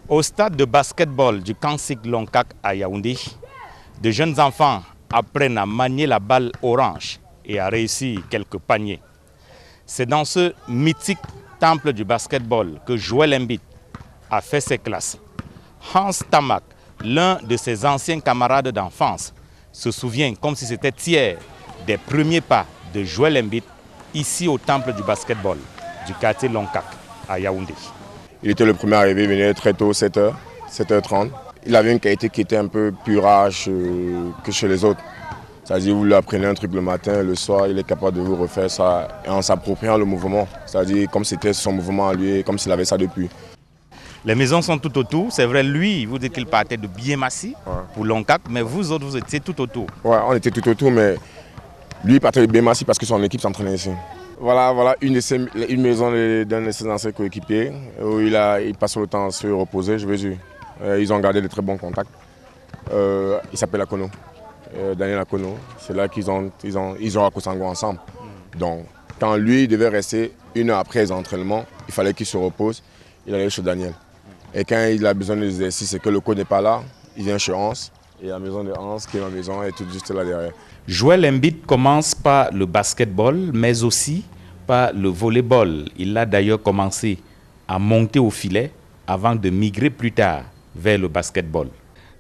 Au stade de basketball du Kansik Longkak à Yaoundé, de jeunes enfants apprennent à manier la balle orange et à réussir quelques paniers. C'est dans ce mythique temple du basketball que Joel Embiid a fait ses classes. Hans Tamak, l'un de ses anciens camarades d'enfance, se souvient comme si c'était hier des premiers pas de Joel Embiid ici au temple du basketball du quartier Longkak à Yaoundé. Il était le premier arrivé, il venait très tôt, 7h, 7h30. Il avait une qualité qui était un peu plus rare que chez les autres. C'est-à-dire vous lui apprenez un truc le matin, le soir, il est capable de vous refaire ça en s'appropriant le mouvement. C'est-à-dire comme c'était son mouvement à lui, comme s'il avait ça depuis. Les maisons sont tout autour. C'est vrai, lui, vous dites qu'il partait de Biémassi pour Longkak, mais vous autres, vous étiez tout autour. Ouais, on était tout autour, mais lui, il partait de Biémassi parce que son équipe s'entraînait ici. Voilà une maison d'un de ses anciens coéquipiers où il passe le temps à se reposer, je veux dire. Ils ont gardé de très bons contacts. Il s'appelle Akono, Daniel Akono. C'est là qu'ils ont à Kosango ensemble. Donc, quand lui devait rester 1 heure après les entraînements, il fallait qu'il se repose. Il allait chez Daniel. Et quand il a besoin d'exercice et que le coach n'est pas là, il vient chez Hans. Et la maison de Hans, qui est ma maison, est tout juste là derrière. Joel Embiid commence par le basketball, mais aussi par le volleyball. Il a d'ailleurs commencé à monter au filet avant de migrer plus tard vers le basketball.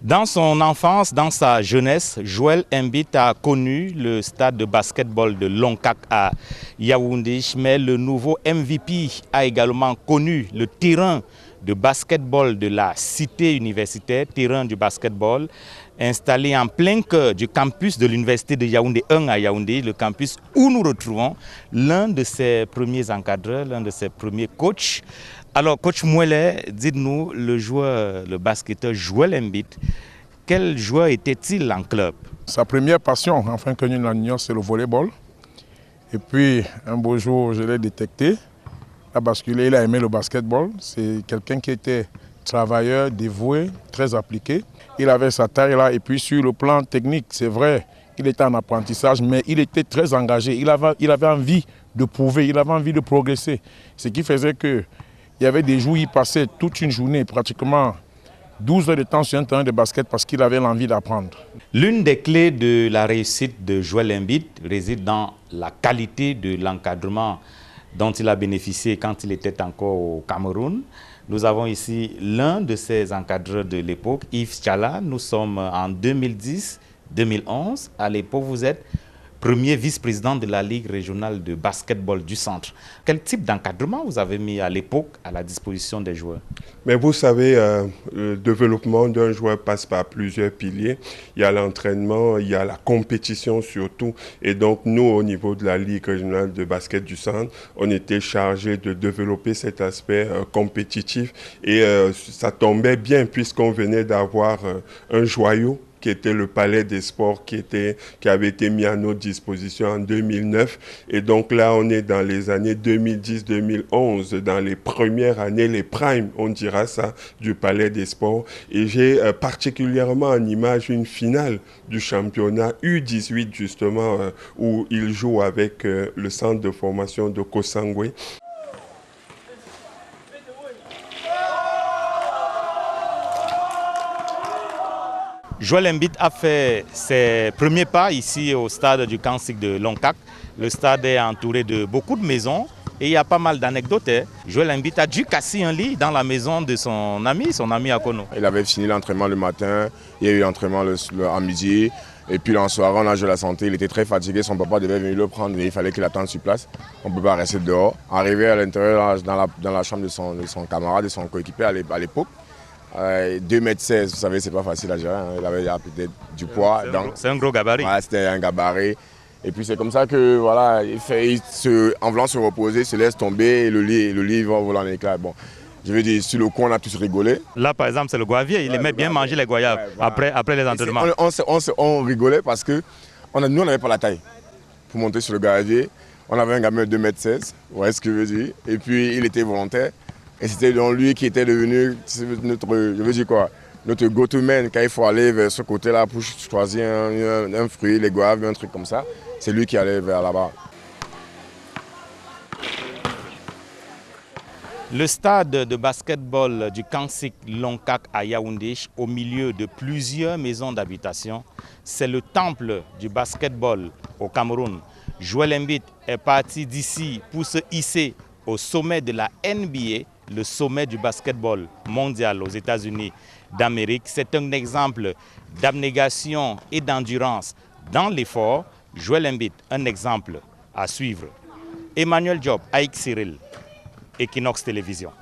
Dans son enfance, dans sa jeunesse, Joel Embiid a connu le stade de basketball de Longkak à Yaoundé, mais le nouveau MVP a également connu le terrain de basketball de la cité universitaire, terrain du basketball, installé en plein cœur du campus de l'université de Yaoundé 1 à Yaoundé, le campus où nous retrouvons l'un de ses premiers encadreurs, l'un de ses premiers coachs. Alors, coach Mouelet, dites-nous, le basketteur Joel Embiid, quel joueur était-il en club? Sa première passion, enfin que nous l'ignorons, c'est le volleyball. Et puis, un beau jour, je l'ai détecté. Il a basculé, il a aimé le basketball. C'est quelqu'un qui était travailleur, dévoué, très appliqué. Il avait sa taille là, et puis sur le plan technique, c'est vrai, il était en apprentissage, mais il était très engagé. Il avait envie de prouver, il avait envie de progresser. Ce qui faisait que il y avait des jours où il passait toute une journée, pratiquement 12 heures de temps sur un terrain de basket parce qu'il avait l'envie d'apprendre. L'une des clés de la réussite de Joel Embiid réside dans la qualité de l'encadrement dont il a bénéficié quand il était encore au Cameroun. Nous avons ici l'un de ses encadreurs de l'époque, Yves Tchala. Nous sommes en 2010-2011. À l'époque, vous êtes premier vice-président de la Ligue régionale de basketball du centre. Quel type d'encadrement vous avez mis à l'époque à la disposition des joueurs? Mais vous savez, le développement d'un joueur passe par plusieurs piliers. Il y a l'entraînement, il y a la compétition surtout. Et donc, nous, au niveau de la Ligue régionale de basket du centre, on était chargé de développer cet aspect compétitif. Et ça tombait bien puisqu'on venait d'avoir un joyau qui était le Palais des Sports qui avait été mis à notre disposition en 2009. Et donc là, on est dans les années 2010-2011, dans les premières années, les primes, on dira ça, du Palais des Sports. Et j'ai particulièrement en image une finale du championnat U18, justement, où il joue avec le centre de formation de Kosangwe. Joel Embiid a fait ses premiers pas ici au stade du Kansik de Longkak. Le stade est entouré de beaucoup de maisons et il y a pas mal d'anecdotes. Joel Embiid a dû casser un lit dans la maison de son ami Akono. Il avait fini l'entraînement le matin, il y a eu l'entraînement à midi. Et puis en soirée, on a joué la santé, il était très fatigué, son papa devait venir le prendre et il fallait qu'il attende sur place. On ne peut pas rester dehors. Arrivé à l'intérieur, dans la chambre de son camarade, de son coéquipier à l'époque, 2,16 m, vous savez, c'est pas facile à gérer, hein. Il avait peut-être du poids. C'est un gros gabarit. Ouais, c'était un gabarit. Et puis c'est comme ça que, voilà, en voulant se reposer, il se laisse tomber et le lit va voler en éclats. Bon, je veux dire, sur le coup, on a tous rigolé. Là, par exemple, c'est le goyavier. Il aimait bien manger les goyaves après les entraînements. On rigolait parce que nous, on n'avait pas la taille pour monter sur le goyavier. On avait un gamin de 2,16 m, vous voyez ce que je veux dire. Et puis, il était volontaire. Et c'était donc lui qui était devenu notre go-to man quand il faut aller vers ce côté-là pour choisir un fruit, les goyaves, un truc comme ça. C'est lui qui allait vers là-bas. Le stade de basketball du Kangsik Longkak à Yaoundé, au milieu de plusieurs maisons d'habitation, c'est le temple du basketball au Cameroun. Joel Embiid est parti d'ici pour se hisser au sommet de la NBA, le sommet du basketball mondial aux États-Unis d'Amérique. C'est un exemple d'abnégation et d'endurance dans l'effort. Joel Embiid, un exemple à suivre. Emmanuel Diop, Aïk Cyril, Equinox Télévision.